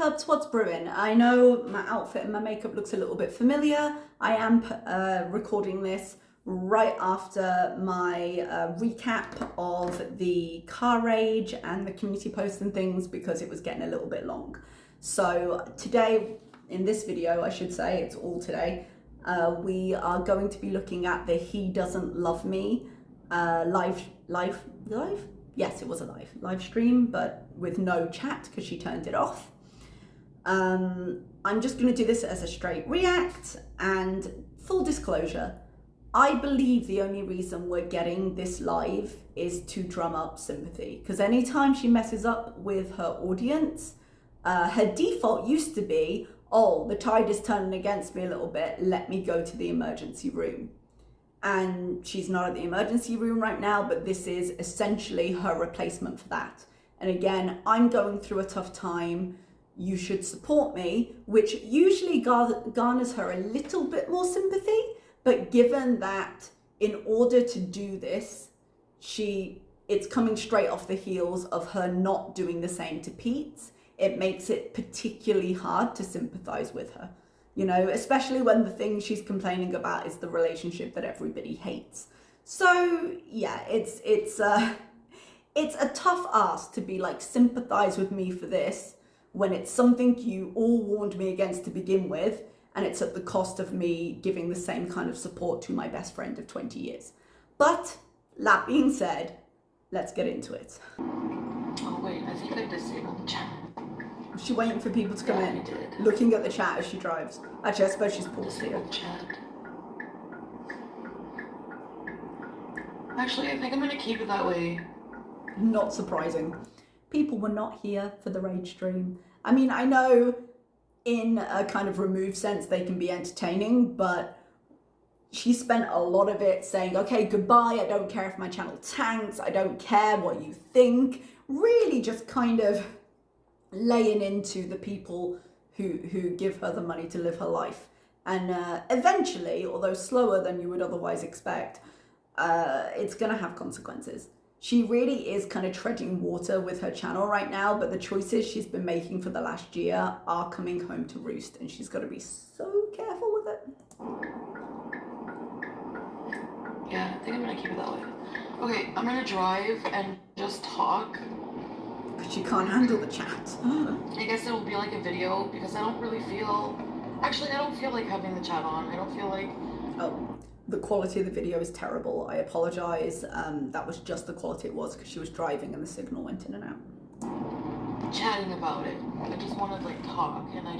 teacups, what's brewing? I know my outfit and my makeup looks a little bit familiar. I am recording this right after my recap of the car rage and the community posts and things because it was getting a little bit long. So today, in this video, I should say, it's all today, we are going to be looking at the He Doesn't Love Me live? Yes, it was a live stream, but with no chat because she turned it off. I'm just going to do this as a straight react, and full disclosure, I believe the only reason we're getting this live is to drum up sympathy, because anytime she messes up with her audience, her default used to be, oh, the tide is turning against me a little bit, let me go to the emergency room. And she's not at the emergency room right now, but this is essentially her replacement for that. And again, I'm going through a tough time. You should support me, which usually garners her a little bit more sympathy. But given that in order to do this, it's coming straight off the heels of her not doing the same to Pete, it makes it particularly hard to sympathize with her. You know, especially when the thing she's complaining about is the relationship that everybody hates. So yeah, it's a tough ask to be like, sympathize with me for this when it's something you all warned me against to begin with, and it's at the cost of me giving the same kind of support to my best friend of 20 years. But that being said, let's get into it. Oh wait, I think I disabled the chat. Is she waiting for people to come in? I did. Looking at the chat as she drives. Actually, I suppose she's paused here. Chat. Actually, I think I'm gonna keep it that way. Not surprising. People were not here for the rage stream. I mean, I know in a kind of removed sense they can be entertaining, but she spent a lot of it saying, okay, goodbye, I don't care if my channel tanks, I don't care what you think. Really just kind of laying into the people who give her the money to live her life. And eventually, although slower than you would otherwise expect, it's gonna have consequences. She really is kind of treading water with her channel right now, but the choices she's been making for the last year are coming home to roost, and she's got to be so careful with it. Yeah, I think I'm gonna keep it that way. Okay, I'm gonna drive and just talk. Because she can't handle the chat. I guess it will be like a video because I don't really feel... Actually, I don't feel like having the chat on. I don't feel like... Oh, the quality of the video is terrible. I apologize. That was just the quality it was because she was driving and the signal went in and out. Chatting about it. I just want to like talk, and I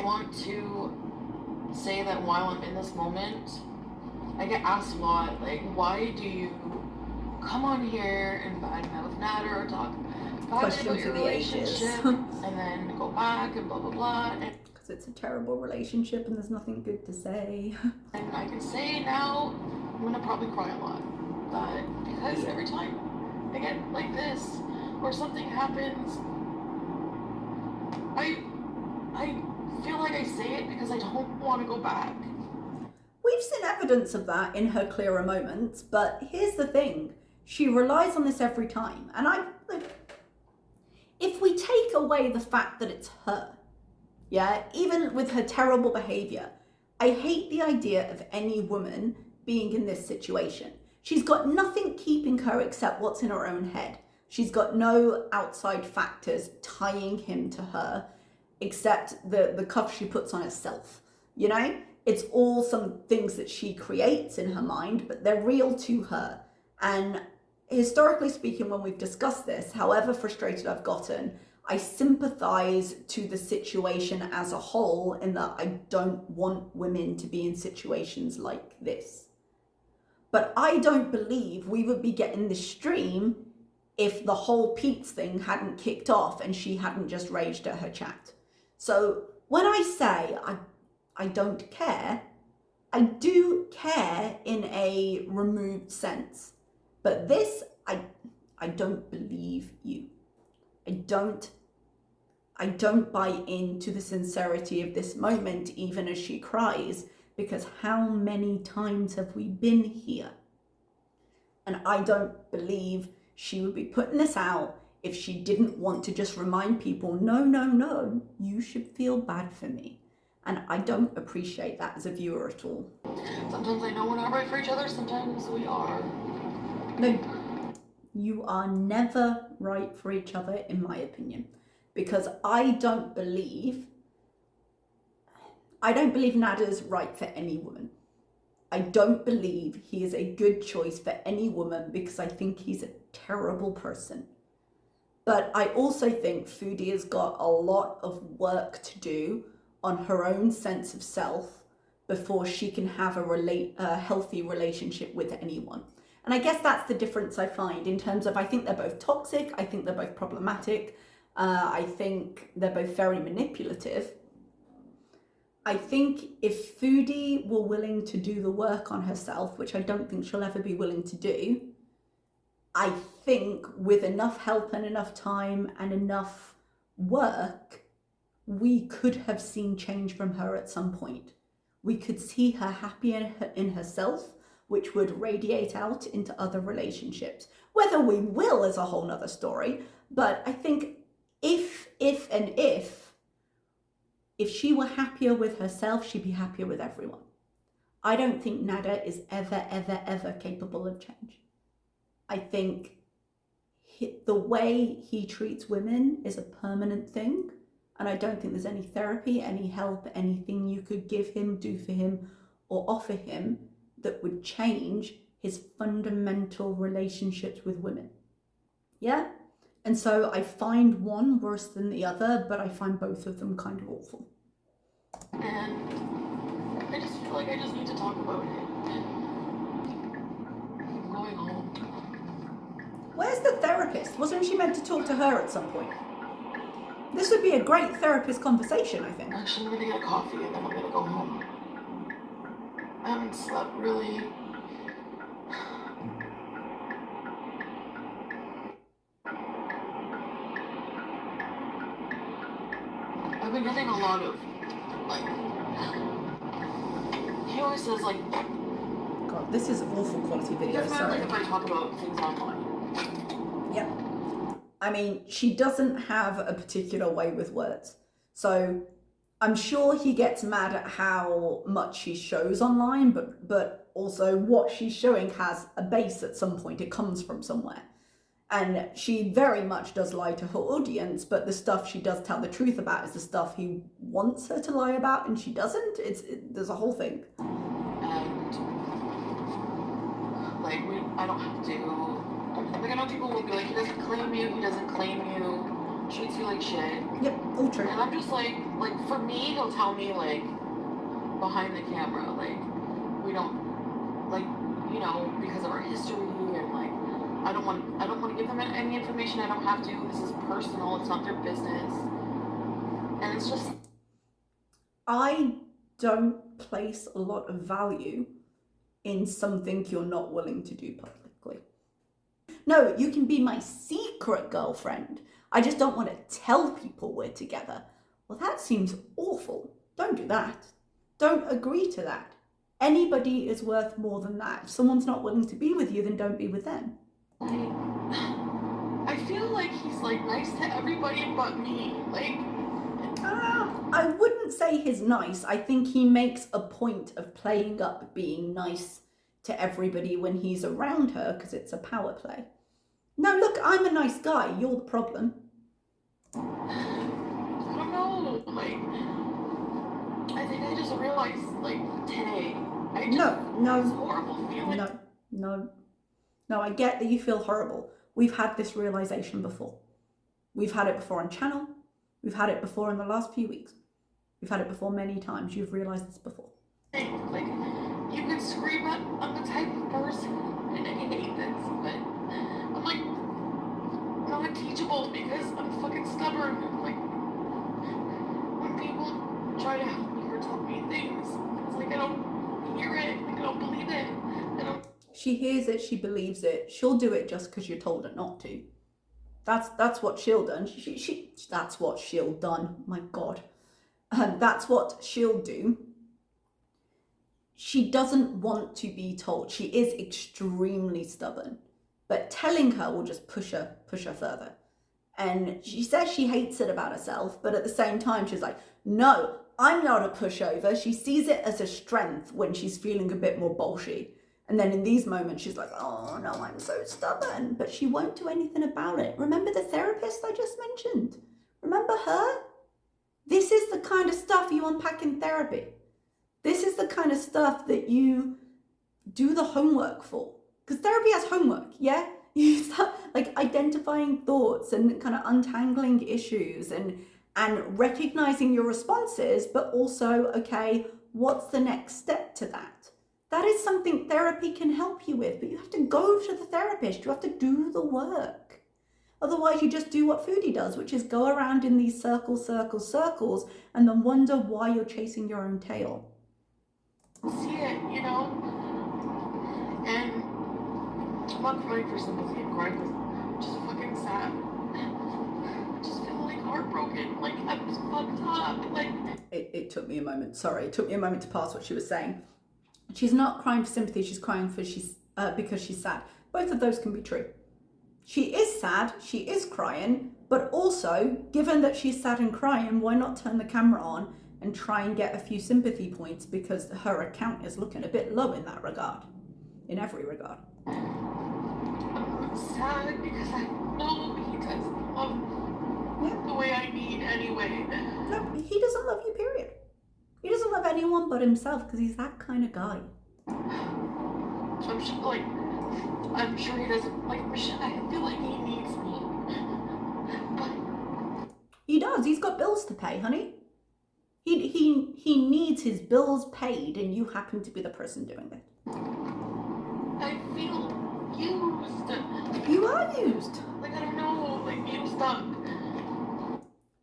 want to say that while I'm in this moment, I get asked a lot, like, why do you come on here and badmouth Nader or talk Question about for your the ages. relationship and then go back and blah blah blah, because it's a terrible relationship and there's nothing good to say. and I can say now I'm gonna probably cry a lot, but because every time I get like this or something happens, I feel like I say it because I don't want to go back. We've seen evidence of that in her clearer moments, but here's the thing. She relies on this every time. And if we take away the fact that it's her, yeah, even with her terrible behavior, I hate the idea of any woman being in this situation. She's got nothing keeping her except what's in her own head. She's got no outside factors tying him to her except the cuff she puts on herself, you know? It's all some things that she creates in her mind, but they're real to her. And historically speaking, when we've discussed this, however frustrated I've gotten, I sympathize to the situation as a whole in that I don't want women to be in situations like this. But I don't believe we would be getting this stream if the whole Pete's thing hadn't kicked off and she hadn't just raged at her chat. So when I say I don't care, I do care in a removed sense. But this, I don't believe you. I don't buy into the sincerity of this moment, even as she cries, because how many times have we been here? And I don't believe she would be putting this out if she didn't want to just remind people, no, you should feel bad for me. And I don't appreciate that as a viewer at all. Sometimes I know we're not right for each other, sometimes we are. No, you are never right for each other, in my opinion, because I don't believe Nada's right for any woman. I don't believe he is a good choice for any woman because I think he's a terrible person. But I also think Foodie has got a lot of work to do on her own sense of self before she can have a healthy relationship with anyone. And I guess that's the difference I find in terms of, I think they're both toxic, I think they're both problematic, I think they're both very manipulative. I think if Foodie were willing to do the work on herself, which I don't think she'll ever be willing to do, I think with enough help and enough time and enough work, we could have seen change from her at some point. We could see her happy in herself, which would radiate out into other relationships. Whether we will is a whole nother story, but I think if she were happier with herself, she'd be happier with everyone. I don't think Nada is ever capable of change. I think the way he treats women is a permanent thing, and I don't think there's any therapy, any help, anything you could give him, do for him, or offer him that would change his fundamental relationships with women. Yeah? And so I find one worse than the other, but I find both of them kind of awful. And I just feel like I just need to talk about it. I'm going home. Where's the therapist? Wasn't she meant to talk to her at some point? This would be a great therapist conversation, I think. Actually, I'm gonna get a coffee and then I'm gonna go home. I haven't slept really. I've been getting a lot of, like, he always says, like, God, this is awful quality it video, doesn't matter, sorry. like, if I talk about things online. Yep. I mean, she doesn't have a particular way with words. So I'm sure he gets mad at how much she shows online, but also what she's showing has a base at some point. It comes from somewhere. And she very much does lie to her audience, but the stuff she does tell the truth about is the stuff he wants her to lie about, and she doesn't. There's a whole thing. And, like, I don't have to. Like, I know people will be like, he doesn't claim you, treats you like shit. Yep, all true. And I'm just like, for me, he'll tell me, like, behind the camera, like, we don't, like, you know, because of our history, and, like, I don't want to give them any information I don't have to. This is personal, it's not their business. And it's just... I don't place a lot of value in something you're not willing to do publicly. No, you can be my secret girlfriend. I just don't want to tell people we're together. Well, that seems awful. Don't do that. Don't agree to that. Anybody is worth more than that. If someone's not willing to be with you, then don't be with them. I feel like he's, like, nice to everybody but me. Like... I wouldn't say he's nice. I think he makes a point of playing up being nice to everybody when he's around her because it's a power play. No, look, I'm a nice guy. You're the problem. I don't know. Like, I think I just realized, like, today. No. This horrible feeling. No, I get that you feel horrible. We've had this realization before. We've had it before on channel. We've had it before in the last few weeks. We've had it before many times. You've realized this before. Like, you could scream at, I'm the type of person, and I hate this, but I'm, like, not teachable because I'm fucking stubborn. And, like, when people try to help me or tell me things, it's like I don't hear it, like I don't believe it. She hears it, she believes it. She'll do it just because you told her not to. That's what she'll done. That's what she'll done. My God. That's what she'll do. She doesn't want to be told. She is extremely stubborn, but telling her will just push her further. And she says she hates it about herself, but at the same time, she's like, no, I'm not a pushover. She sees it as a strength when she's feeling a bit more bolshy. And then in these moments, she's like, oh no, I'm so stubborn, but she won't do anything about it. Remember the therapist I just mentioned? Remember her? This is the kind of stuff you unpack in therapy. This is the kind of stuff that you do the homework for. Because therapy has homework, yeah? You start like identifying thoughts and kind of untangling issues and recognizing your responses, but also, okay, what's the next step to that? That is something therapy can help you with, but you have to go to the therapist. You have to do the work. Otherwise, you just do what Foodie does, which is go around in these circles, and then wonder why you're chasing your own tail. See it, you know? And I'm not crying for sympathy, I'm crying because I'm just fucking sad. I just feel like heartbroken, like I'm just fucked up, like... It took me a moment, sorry, it took me a moment to pass what she was saying. She's not crying for sympathy, she's crying for because she's sad. Both of those can be true. She is sad, she is crying, but also, given that she's sad and crying, why not turn the camera on and try and get a few sympathy points, because her account is looking a bit low in that regard, in every regard. I'm sad because I know he doesn't love me the way I need anyway. No, he doesn't love you, period. He doesn't love anyone but himself because he's that kind of guy. I'm sure he doesn't like me. I feel like he needs me. But he does. He's got bills to pay, honey. He needs his bills paid, and you happen to be the person doing it. I feel used. You are used. Like, I don't know, like used up.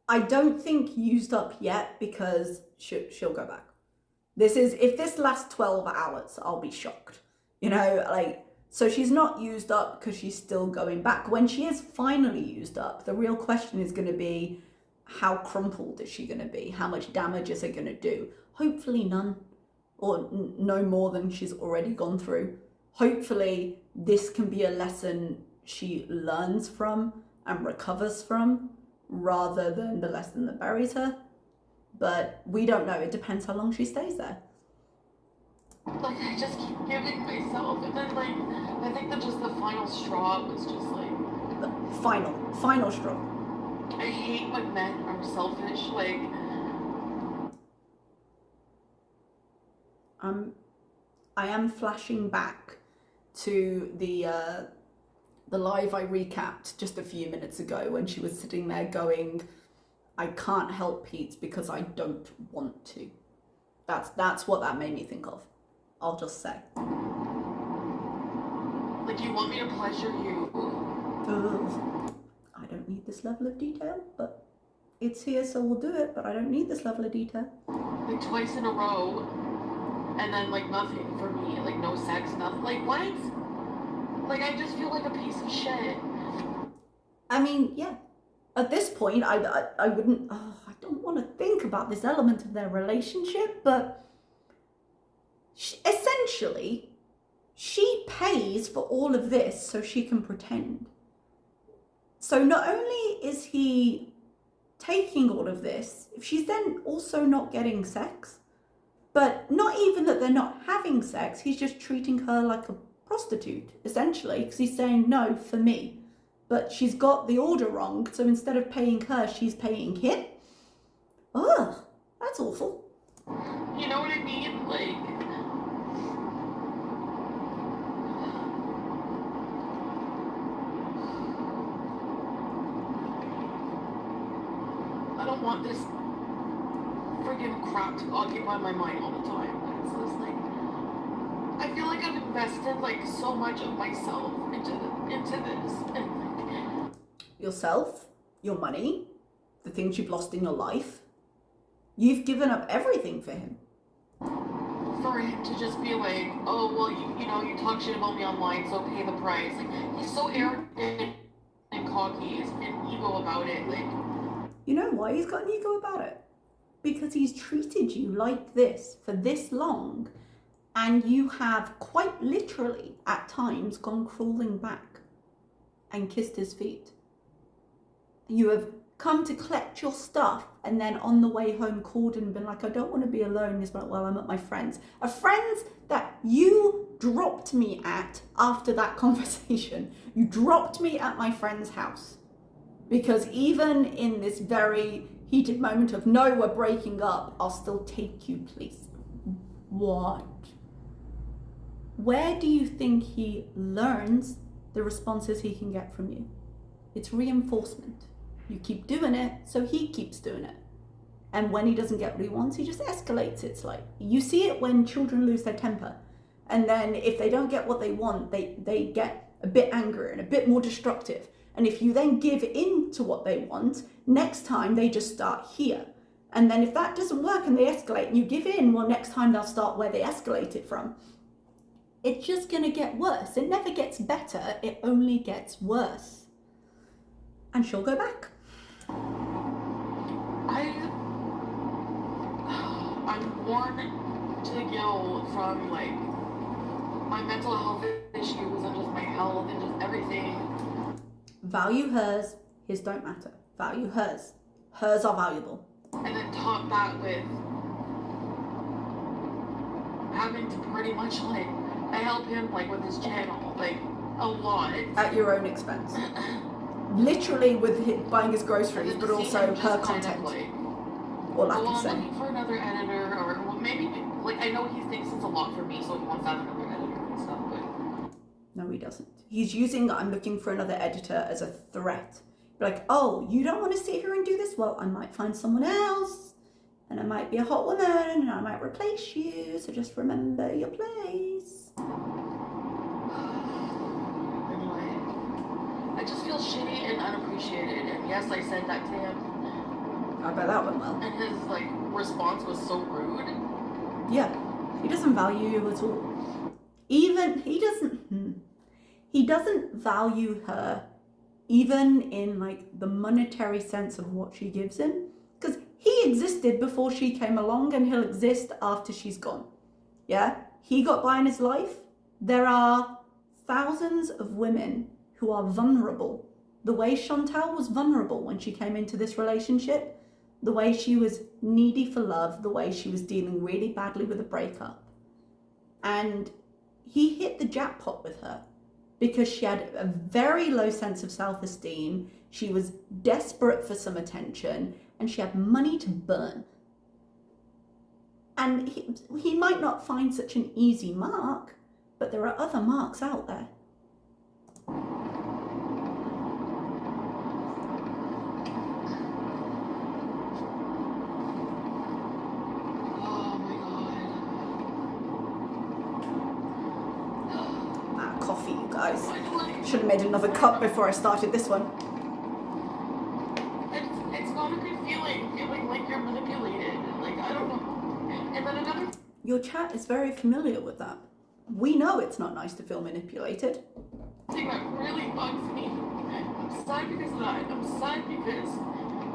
I don't think used up yet, because she'll go back. If this lasts 12 hours, I'll be shocked. You know, like, so she's not used up because she's still going back. When she is finally used up, the real question is going to be, how crumpled is she going to be? How much damage is it going to do? Hopefully none, or no more than she's already gone through. Hopefully this can be a lesson she learns from and recovers from, rather than the lesson that buries her. But we don't know. It depends how long she stays there. Like, I just keep giving myself, and then, like, I think that just the final straw was just, like... The final straw. I hate when men are selfish, like... I am flashing back to the live I recapped just a few minutes ago when she was sitting there going, I can't help Pete because I don't want to. That's what that made me think of. I'll just say. Like, you want me to pleasure you? I don't need this level of detail, but it's here, so we'll do it, but I don't need this level of detail. Like, twice in a row, and then, like, nothing for me. Like, no sex, nothing. Like, what? Like, I just feel like a piece of shit. I mean, yeah. At this point, I wouldn't... Oh, I don't want to think about this element of their relationship, but... essentially, she pays for all of this so she can pretend. So not only is he taking all of this, if she's then also not getting sex, but not even that they're not having sex, he's just treating her like a prostitute, essentially, because he's saying no for me. But she's got the order wrong, so instead of paying her, she's paying him. Ugh, that's awful. You know what I mean? Like... I don't want this friggin' crap to occupy my mind all the time. It's just like, I feel like I've invested like so much of myself into this, and like... Yourself, your money, the things you've lost in your life. You've given up everything for him. For him to just be like, oh well, you know, you talk shit about me online, so pay the price. Like, he's so arrogant and cocky and ego about it. Like, you know why he's got an ego about it? Because he's treated you like this for this long, and you have quite literally, at times, gone crawling back and kissed his feet. You have come to collect your stuff and then on the way home called and been like, I don't want to be alone. He's like, well, I'm at my friend's. A friend's that you dropped me at after that conversation. You dropped me at my friend's house. Because even in this very heated moment of, no, we're breaking up, I'll still take you, please. What? Where do you think he learns the responses he can get from you? It's reinforcement. You keep doing it, so he keeps doing it. And when he doesn't get what he wants, he just escalates. It's like, you see it when children lose their temper. And then if they don't get what they want, they get a bit angry and a bit more destructive. And if you then give in to what they want, next time they just start here. And then if that doesn't work and they escalate and you give in, well, next time they'll start where they escalated from. It's just gonna get worse. It never gets better, it only gets worse. And she'll go back. I'm worn to the gill from like my mental health issues and just my health and just everything. Value hers, his don't matter. Value hers. Hers are valuable. And then top that with having to pretty much like, I help him like with his channel, like a lot. At your own expense. Literally with buying his groceries, but also her content. Or lack of saying. I'm looking for another editor, or well, maybe, like, I know he thinks it's a lot for me, so he wants to have another editor and stuff, but... No, he doesn't. He's using I'm looking for another editor as a threat. Like, oh, you don't want to sit here and do this? Well, I might find someone else, and I might be a hot woman, and I might replace you, so just remember your place. I just feel shitty and unappreciated, and yes, I said that to him. I bet that went well. And his, like, response was so rude. Yeah, he doesn't value you at all. Even, he doesn't value her, even in, like, the monetary sense of what she gives him. Because he existed before she came along, and he'll exist after she's gone. Yeah? He got by in his life. There are thousands of women who are vulnerable. The way Chantal was vulnerable when she came into this relationship, the way she was needy for love, the way she was dealing really badly with a breakup. And he hit the jackpot with her because she had a very low sense of self-esteem. She was desperate for some attention and she had money to burn. And he might not find such an easy mark, but there are other marks out there. Coffee, you guys. Should have made another cup before I started this one. It's not a good feeling like you're manipulated. Like, I don't know. And then another... Your chat is very familiar with that. We know it's not nice to feel manipulated. thing that really bugs me. I'm sad because of that. I'm sad because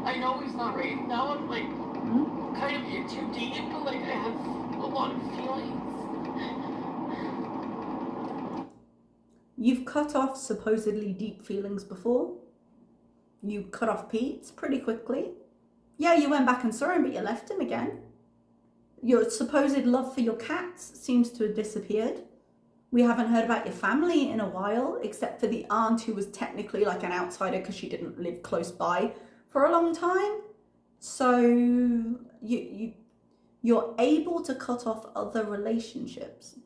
I know he's not right. Now I'm like kind of in too deep, but like I have a lot of feelings. You've cut off supposedly deep feelings before. You cut off Pete's pretty quickly. Yeah, you went back and saw him, but you left him again. Your supposed love for your cats seems to have disappeared. We haven't heard about your family in a while, except for the aunt who was technically like an outsider because she didn't live close by for a long time. So you're able to cut off other relationships.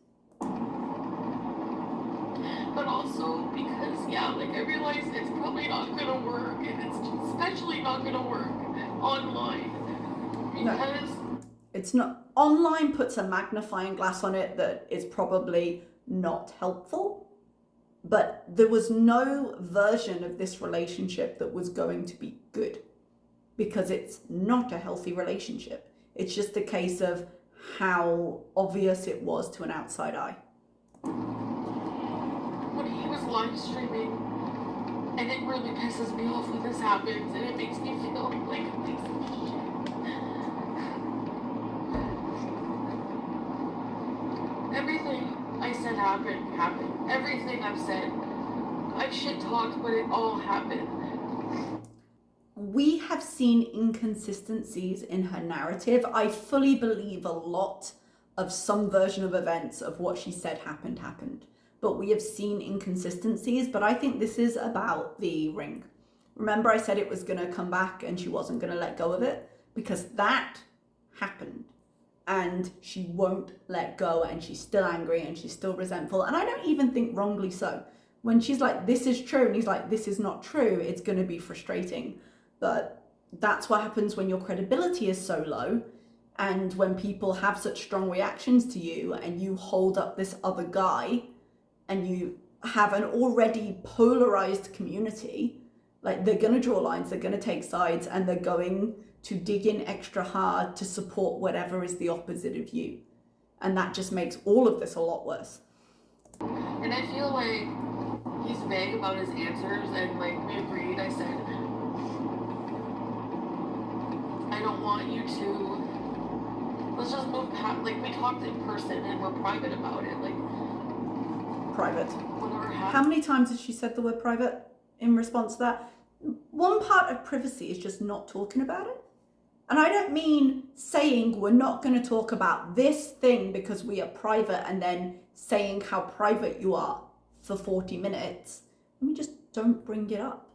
But also because, yeah, like I realize it's probably not gonna work, and it's especially not gonna work online. Because it's not. Online puts a magnifying glass on it that is probably not helpful, but there was no version of this relationship that was going to be good because it's not a healthy relationship. It's just a case of how obvious it was to an outside eye. When he was live streaming, and it really pisses me off when this happens, and it makes me feel like a piece of shit. Everything I said happened. Everything I've said, I've shit talked, but it all happened. we have seen inconsistencies in her narrative. I fully believe a lot of some version of events of what she said happened. But we have seen inconsistencies, but I think this is about the ring. Remember I said it was going to come back and she wasn't going to let go of it? Because that happened. And she won't let go, and she's still angry and she's still resentful. And I don't even think wrongly so. When she's like, this is true, and he's like, this is not true, it's going to be frustrating. But that's what happens when your credibility is so low, and when people have such strong reactions to you, and you hold up this other guy, and you have an already polarized community. Like, they're going to draw lines, they're going to take sides, and they're going to dig in extra hard to support whatever is the opposite of you. And that just makes all of this a lot worse. And I feel like he's vague about his answers, and like we agreed, I said, I don't want you to, let's just move past, like we talked in person and we're private about it, like. Private. Whatever happened. How many times has she said the word private in response to that? One part of privacy is just not talking about it. And I don't mean saying we're not going to talk about this thing because we are private, and then saying how private you are for 40 minutes. I mean, just don't bring it up.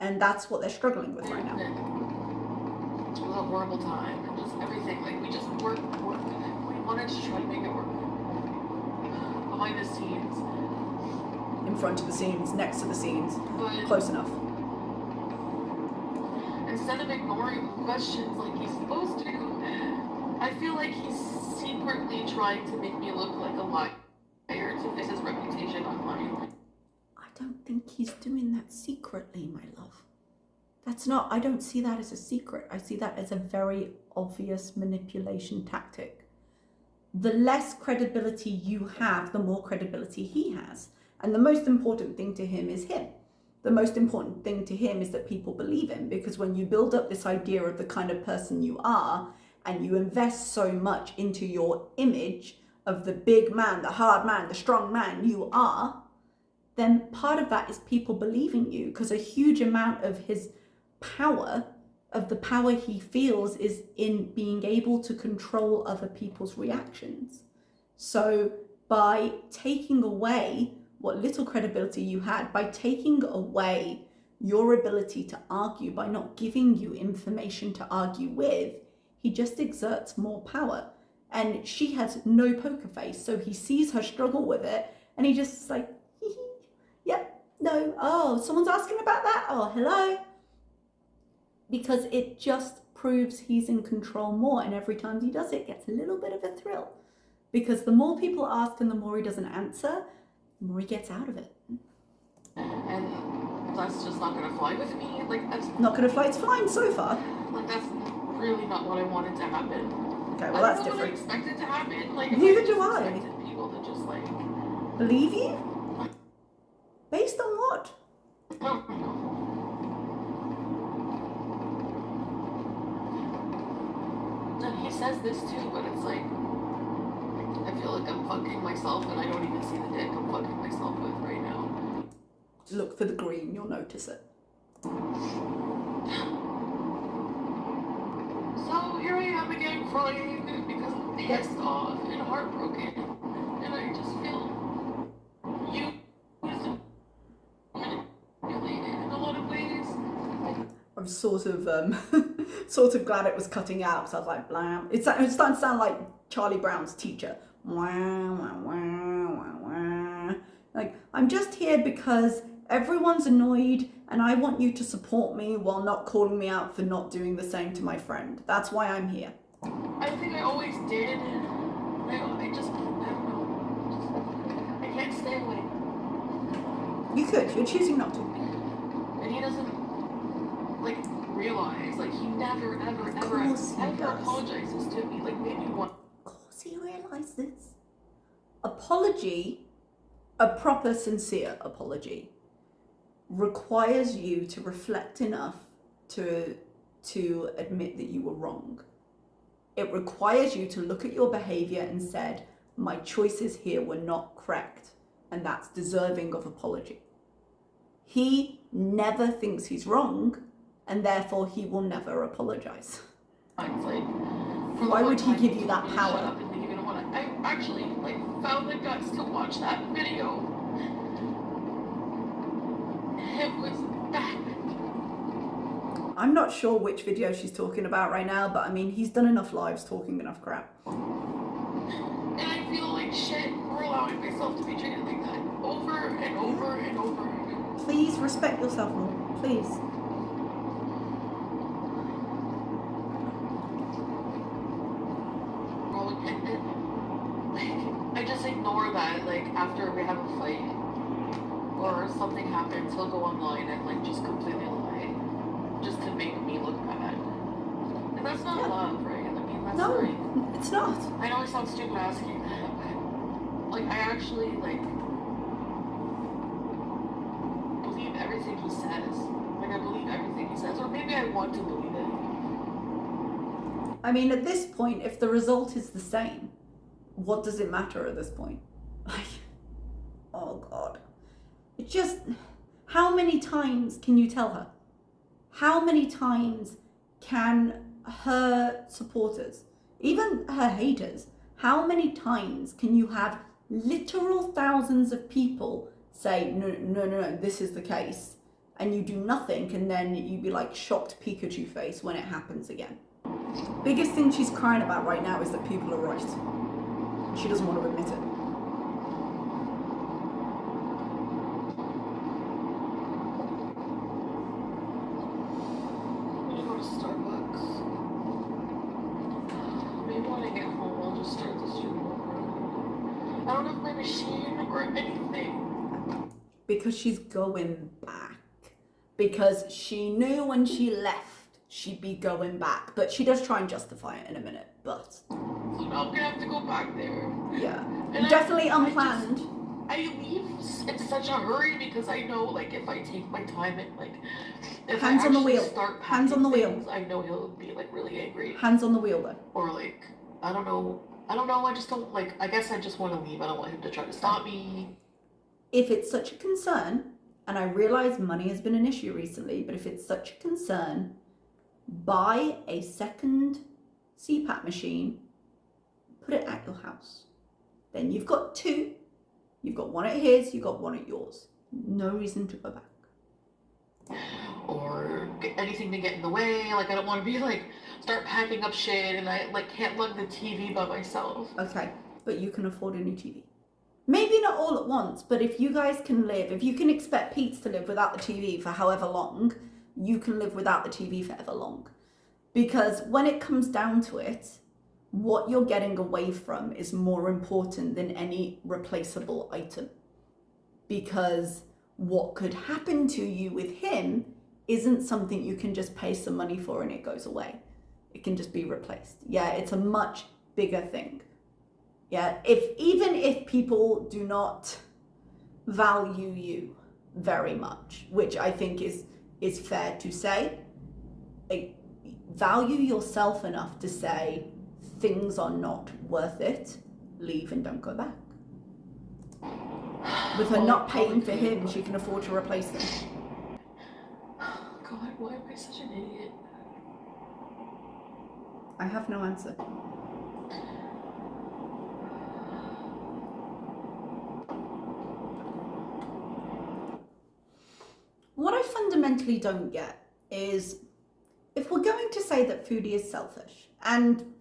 And that's what they're struggling with right now. It was a horrible time, and just everything, like we just worked. We wanted to try to make it work. Behind the scenes. In front of the scenes, next to the scenes. But close enough. Instead of ignoring questions like he's supposed to, I feel like he's secretly trying to make me look like a liar to fix his reputation online. I don't think he's doing that secretly, my love. That's not, I don't see that as a secret. I see that as a very obvious manipulation tactic. The less credibility you have, the more credibility he has. And the most important thing to him is him. The most important thing to him is that people believe him, because when you build up this idea of the kind of person you are, and you invest so much into your image of the big man, the hard man, the strong man you are, then part of that is people believing you, because a huge amount of his power, of the power he feels, is in being able to control other people's reactions. So by taking away what little credibility you had, by taking away your ability to argue, by not giving you information to argue with, he just exerts more power. And she has no poker face, so he sees her struggle with it, and he just like, yep, no, oh, someone's asking about that? Oh, hello. Because it just proves he's in control more, and every time he does it, gets a little bit of a thrill. Because the more people ask and the more he doesn't answer, the more he gets out of it. And that's just not gonna fly with me. Like, that's not gonna fly. It's fine so far. Like, that's really not what I wanted to happen. Okay, well, that's different. I expected to happen. Like, neither do I. Expected people to just like believe you. Based on what? I don't know. And he says this too, but it's like, I feel like I'm fucking myself, and I don't even see the dick I'm fucking myself with right now. Look for the green, you'll notice it. So here I am again crying because I'm pissed off and heartbroken, and I just feel used and manipulated in a lot of ways. I'm sort of glad it was cutting out, so I was like, blam. It's starting to sound like Charlie Brown's teacher. Wah, wah, wah, wah, wah. Like, I'm just here because everyone's annoyed and I want you to support me while not calling me out for not doing the same to my friend. That's why I'm here. I think I always did. I don't know. I can't stay away. You could. You're choosing not to. And he doesn't, like, realize. Like, he never, ever apologizes to me. Like, maybe one. Of course he realizes. Apology, a proper, sincere apology, requires you to reflect enough to admit that you were wrong. It requires you to look at your behavior and said, my choices here were not correct, and that's deserving of apology. He never thinks he's wrong and therefore he will never apologize. It's like, Why would he give you that power? Shut up and leave. You know what? I actually like found the guts to watch that video. It was bad. I'm not sure which video she's talking about right now, but I mean, he's done enough lives talking enough crap. And I feel like shit for allowing myself to be treated like that over and over and over again. Please respect yourself more, please. I just ignore that, like, after we have a fight or something happens, he'll go online and, like, just completely lie just to make me look bad. And that's not love, right? I mean, that's No, like, it's not. I know I sound stupid asking that, but, like, I actually, like, believe everything he says. Like, I believe everything he says, or maybe I want to believe it. I mean, at this point, if the result is the same, what does it matter at this point? Like, oh God. It just, how many times can you tell her? How many times can her supporters, even her haters, how many times can you have literal thousands of people say, no, this is the case, and you do nothing, and then you be like shocked Pikachu face when it happens again? Biggest thing she's crying about right now is that people are right. She doesn't want to admit it. I'm gonna go to Starbucks. Maybe when I get home, I'll just start this stream over. I don't have my machine or anything. Because she's going back. Because she knew when she left she'd be going back. But she does try and justify it in a minute. But So now I'm gonna have to go back there. yeah, And definitely unplanned. I leave in such a hurry because I know, like, if I take my time and, like, if Hands I on the actually wheel. start Hands on the packing wheel. things, I know he'll be, like, really angry. Hands on the wheel though. Or, like, I don't know, I just don't, like, I guess I just want to leave. I don't want him to try to stop me. If it's such a concern, and I realize money has been an issue recently, but if it's such a concern, buy a second CPAP machine, put it at your house. Then you've got two. You've got one at his, you've got one at yours. No reason to go back. Or anything to get in the way. Like, I don't want to be, like, start packing up shit and I, like, can't lug the TV by myself. Okay, but you can afford a new TV. Maybe not all at once, but if you guys can live, if you can expect Pete to live without the TV for however long, you can live without the TV for ever long. Because when it comes down to it, what you're getting away from is more important than any replaceable item. Because what could happen to you with him isn't something you can just pay some money for and it goes away. It can just be replaced. Yeah, it's a much bigger thing. Yeah, even if people do not value you very much, which I think is fair to say, like, value yourself enough to say things are not worth it, leave and don't go back. With her not paying for him, she can afford to replace them. God, why am I such an idiot? I have no answer. What I fundamentally don't get is, if we're going to say that Foodie is selfish, and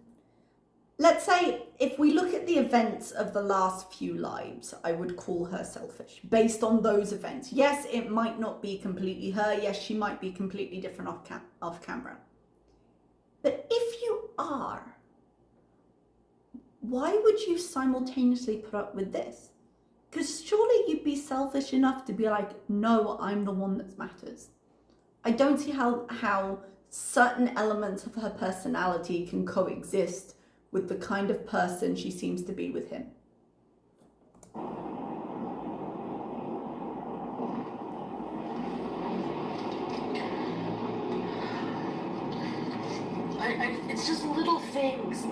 let's say if we look at the events of the last few lives, I would call her selfish based on those events. Yes, it might not be completely her. Yes, she might be completely different off camera. But if you are, why would you simultaneously put up with this? Because surely you'd be selfish enough to be like, no, I'm the one that matters. I don't see how certain elements of her personality can coexist with the kind of person she seems to be with him. It's just little things.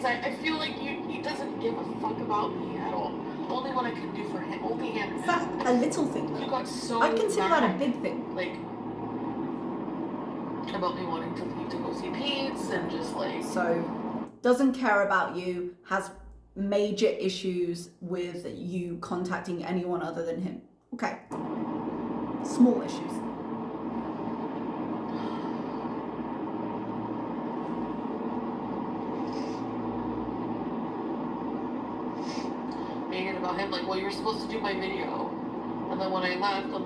I feel like he doesn't give a fuck about me at all. Only what I can do for him. Only him. Is that a little thing? You got so I consider that a mad. big thing. Like, about me wanting to leave to go see Pete's and just like... So, doesn't care about you, has major issues with you contacting anyone other than him. Okay. Small issues. Making it about him, like, well, you're supposed to do my video. And then when I left, I'm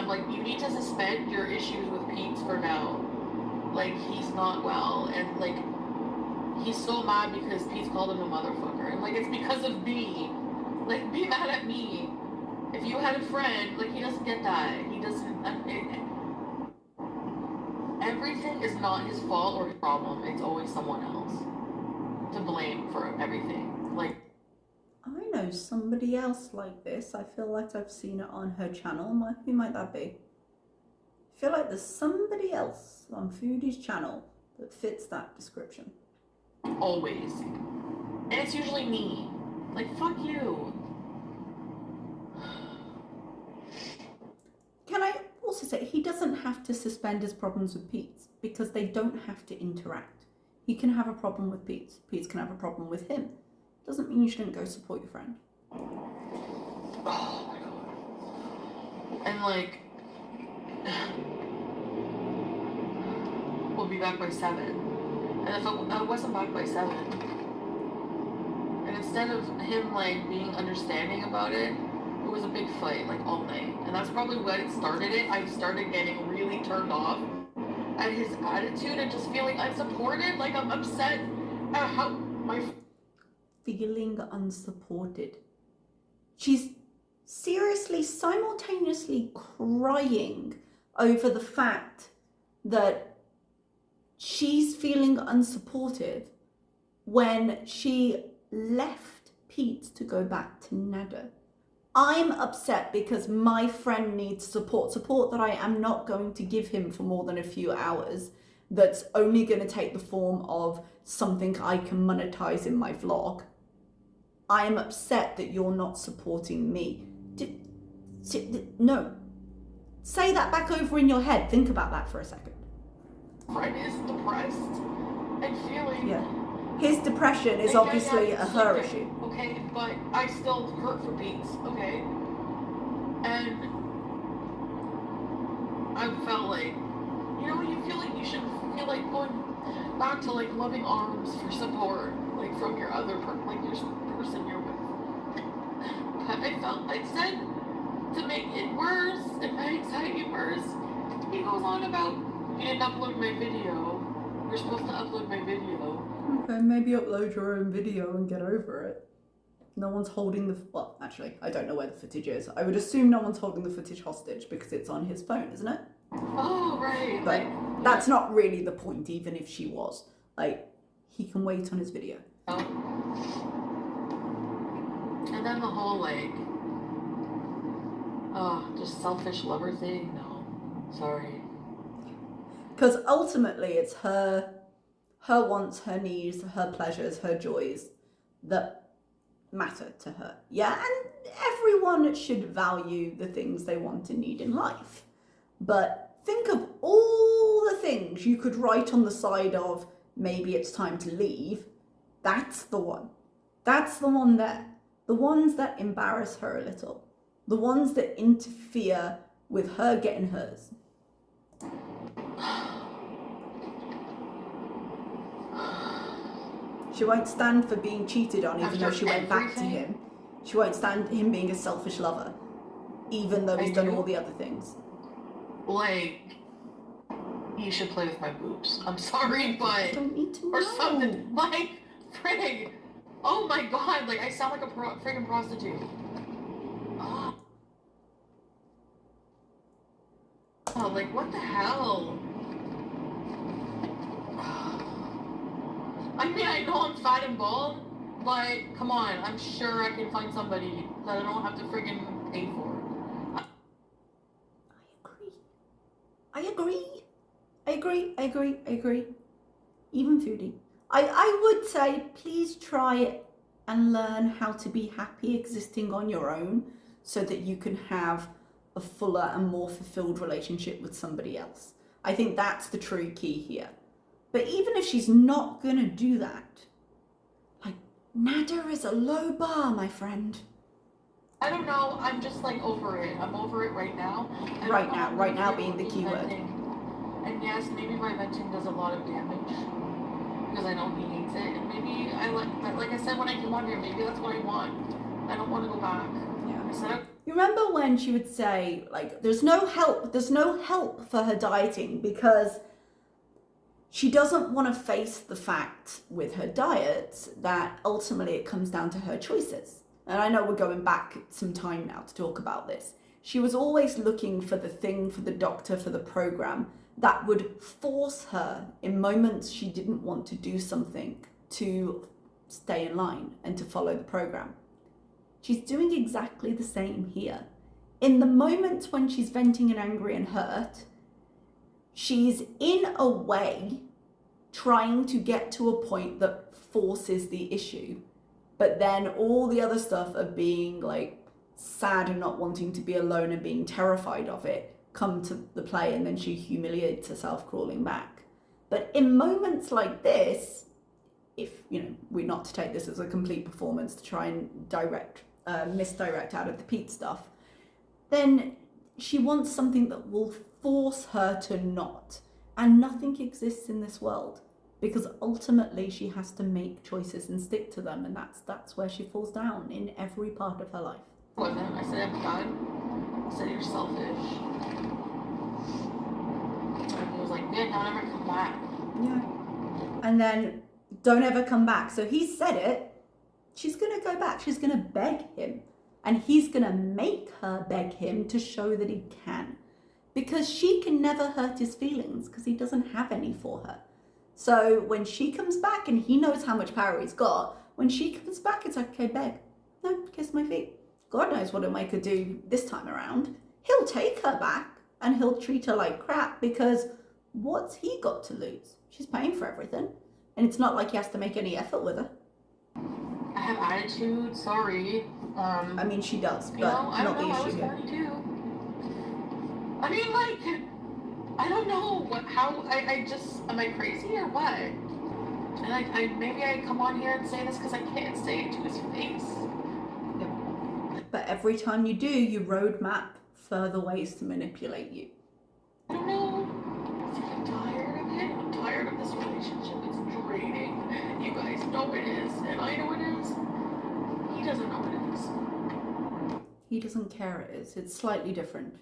like, you need to suspend your issues with Pete's for now. Like, he's not well, and like, he's so mad because Pete's called him a motherfucker. And like, it's because of me. Like, be mad at me. If you had a friend, like, he doesn't get that. He doesn't, everything is not his fault or his problem. It's always someone else to blame for everything. Like, I know somebody else like this. I feel like I've seen it on her channel. Who might that be? I feel like there's somebody else on Foodie's channel that fits that description. always. And it's usually me. Like, fuck you. Can I also say, he doesn't have to suspend his problems with Pete because they don't have to interact. He can have a problem with Pete. Pete can have a problem with him. Doesn't mean you shouldn't go support your friend. Oh my god. And like, we'll be back by 7. And if I wasn't back by 7, and instead of him like being understanding about it, it was a big fight like all night. And that's probably what started it. I started getting really turned off at his attitude and just feeling unsupported. Like, I'm upset at how my... Feeling unsupported. She's seriously simultaneously crying over the fact that she's feeling unsupported when she left Pete to go back to Nada. I'm upset because my friend needs support that I am not going to give him for more than a few hours, that's only going to take the form of something I can monetize in my vlog. I am upset that you're not supporting me. No. Say that back over in your head. Think about that for a second. Friend is depressed and feeling... Yeah. His depression is obviously a her issue. Okay, but I still hurt for Pete, okay? And I felt like, you know, you feel like you should feel like going back to like loving arms for support, like from your other person you're with. But I felt like said to make it worse and my anxiety worse. He goes on about, you didn't upload my video. You're supposed to upload my video. Okay, maybe upload your own video and get over it. No one's holding the... Well, actually, I don't know where the footage is. I would assume no one's holding the footage hostage because it's on his phone, isn't it? Oh, right. But that's not really the point, even if she was. Like, he can wait on his video. Oh. And then the whole, like, just selfish lover thing. No. Sorry. Because ultimately, it's her wants, her needs, her pleasures, her joys that matter to her. Yeah, and everyone should value the things they want and need in life. But think of all the things you could write on the side of maybe it's time to leave. That's the one. That's the one there. The ones that embarrass her a little. The ones that interfere with her getting hers. She won't stand for being cheated on, even though she went back to him. She won't stand him being a selfish lover, even though he's done all the other things. Like, you should play with my boobs. I'm sorry, but... I don't need to know. Or something. Like, frig. Oh my god, like, I sound like a friggin' prostitute. Oh, like, what the hell? I mean, I know I'm fat and bald, but come on, I'm sure I can find somebody that I don't have to friggin' pay for. I agree. Even Foodie. I would say, please try it and learn how to be happy existing on your own so that you can have a fuller and more fulfilled relationship with somebody else. I think that's the true key here. But even if she's not gonna do that, like, nada is a low bar, my friend. I don't know, I'm just like over it. I'm over it right now. Right now being the key word. And yes, maybe my venting does a lot of damage because I know he hates it. And maybe I like I said when I came on here, maybe that's what I want. I don't want to go back. Yeah. You remember when she would say, like, there's no help for her dieting because she doesn't want to face the fact with her diet that ultimately it comes down to her choices. And I know we're going back some time now to talk about this. She was always looking for the thing, for the doctor, for the program that would force her in moments she didn't want to do something to stay in line and to follow the program. She's doing exactly the same here. In the moments when she's venting and angry and hurt, she's in a way trying to get to a point that forces the issue. But then all the other stuff of being like sad and not wanting to be alone and being terrified of it come to the play, and then she humiliates herself crawling back. But in moments like this, if, you know, we're not to take this as a complete performance to try and misdirect out of the Pete stuff, then she wants something that will force her to not. And nothing exists in this world, because ultimately she has to make choices and stick to them, and that's where she falls down in every part of her life. I said I'm done. I said you're selfish. And he was like, man, don't ever come back. Yeah. And then don't ever come back. So he said it. She's gonna go back. She's gonna beg him, and he's gonna make her beg him to show that he can, because she can never hurt his feelings because he doesn't have any for her. So when she comes back, and he knows how much power he's got, when she comes back, it's like, okay, beg. No, kiss my feet. God knows what he'll make her do this time around. He'll take her back and he'll treat her like crap, because what's he got to lose? She's paying for everything. And it's not like he has to make any effort with her. I have attitude, sorry. I mean, she does, but I not don't know, the I was issue here. 42. I mean, like, I don't know am I crazy or what? And maybe I come on here and say this because I can't say it to his face. Yep. But every time you do, you roadmap further ways to manipulate you. I don't know. I'm tired of it. I'm tired of this relationship. It's draining. You guys know it is, and I know it is. He doesn't know it is. He doesn't care it is. It's slightly different.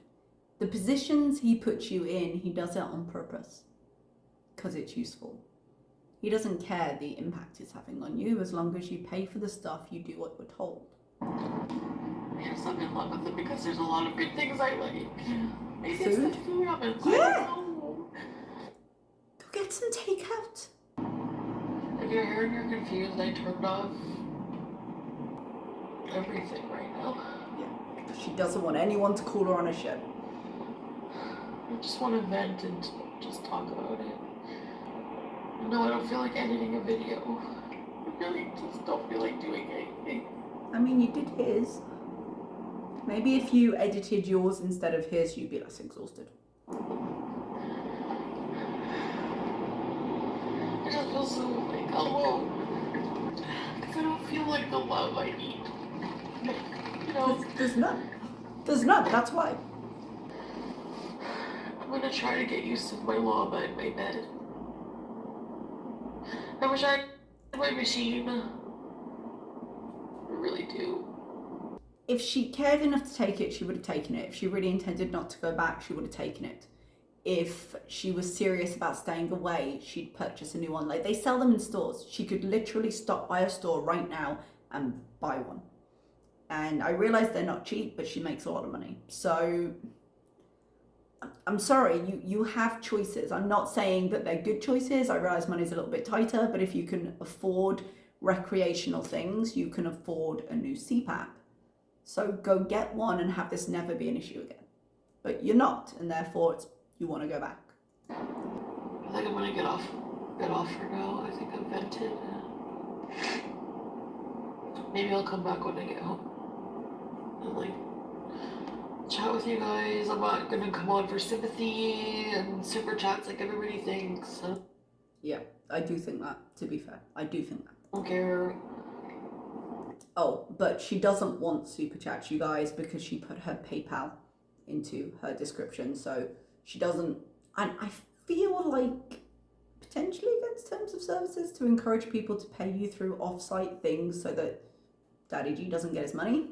The positions he puts you in, he does it on purpose because it's useful. He doesn't care the impact it's having on you. As long as you pay for the stuff, you do what you're told. Yes, I'm in love with it because there's a lot of good things I like. Maybe Food? it's the food I'm in. Yeah. Go get some takeout. If you're here and you're confused, I turned off everything right now. Yeah. She doesn't want anyone to call her on a ship. I just want to vent and just talk about it. No, I don't feel like editing a video. I really just don't feel like doing anything. I mean, you did his. Maybe if you edited yours instead of his, you'd be less exhausted. I just feel so like alone. Because I don't feel like the love I need. You know? There's none. There's none, that's why. I'm gonna try to get used to my llama in my bed. I wish I had my machine. I really do. If she cared enough to take it, she would have taken it. If she really intended not to go back, she would have taken it. If she was serious about staying away, she'd purchase a new one. Like, they sell them in stores. She could literally stop by a store right now and buy one. And I realize they're not cheap, but she makes a lot of money. So I'm sorry, you have choices. I'm not saying that they're good choices. I realize money's a little bit tighter, but if you can afford recreational things, you can afford a new CPAP. So go get one and have this never be an issue again. But you're not, and therefore you want to go back. I think I'm gonna get off for now. I think I've vented. Maybe I'll come back when I get home. And like, chat chat with you guys. I'm not gonna come on for sympathy and super chats like everybody thinks. So. Yeah, I do think that, to be fair. I do think that. I don't care. Oh, but she doesn't want super chats, you guys, because she put her PayPal into her description. So she doesn't, and I feel like potentially against terms of services to encourage people to pay you through off-site things so that Daddy G doesn't get his money.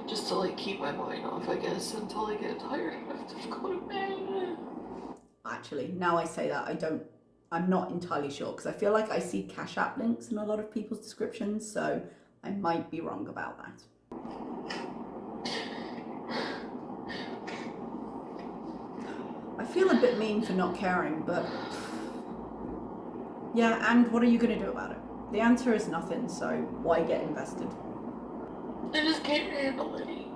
Just to like keep my mind off, I guess, until I get tired enough to go to bed. Actually, now I say that, I'm not entirely sure, because I feel like I see Cash App links in a lot of people's descriptions, so I might be wrong about that. I feel a bit mean for not caring, but yeah, and what are you going to do about it? The answer is nothing, so why get invested? I just can't handle any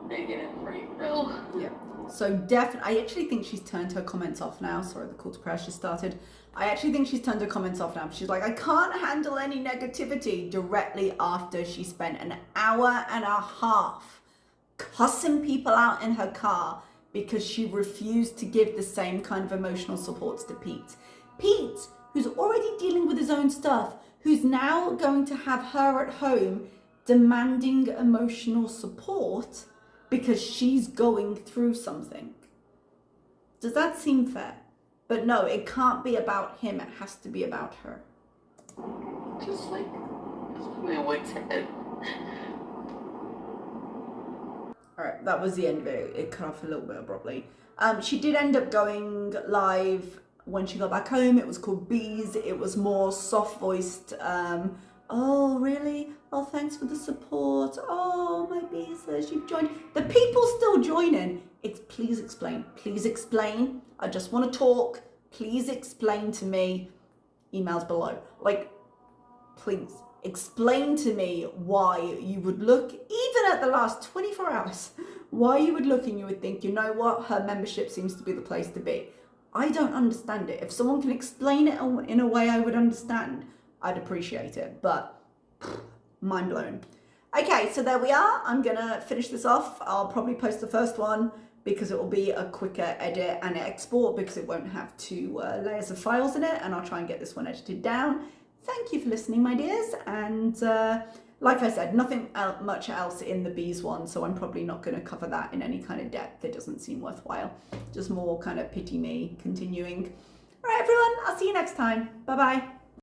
negative right now. Yeah. So definitely, I actually think she's turned her comments off now. Sorry, the call to prayer just started. I actually think she's turned her comments off now. She's like, I can't handle any negativity, directly after she spent an hour and a half cussing people out in her car because she refused to give the same kind of emotional supports to Pete. Pete, who's already dealing with his own stuff, who's now going to have her at home demanding emotional support because she's going through something. Does that seem fair? But no, it can't be about him, it has to be about her. Just like my wits head. Alright, that was the end of it. It cut off a little bit abruptly. She did end up going live when she got back home. It was called Bees. It was more soft-voiced. Oh, really? Oh, thanks for the support. Oh, my Bee says you've joined. The people still joining. It's please explain. Please explain. I just want to talk. Please explain to me. Emails below. Like, please explain to me why you would look, even at the last 24 hours, why you would look and you would think, you know what, her membership seems to be the place to be. I don't understand it. If someone can explain it in a way I would understand, I'd appreciate it, but mind blown. Okay, so there we are. I'm gonna finish this off. I'll probably post the first one because it will be a quicker edit and export because it won't have two layers of files in it, and I'll try and get this one edited down. Thank you for listening, my dears, and like I said, nothing much else in the Bees one, so I'm probably not going to cover that in any kind of depth. It doesn't seem worthwhile. Just more kind of pity me continuing. All right, everyone, I'll see you next time. Bye-bye.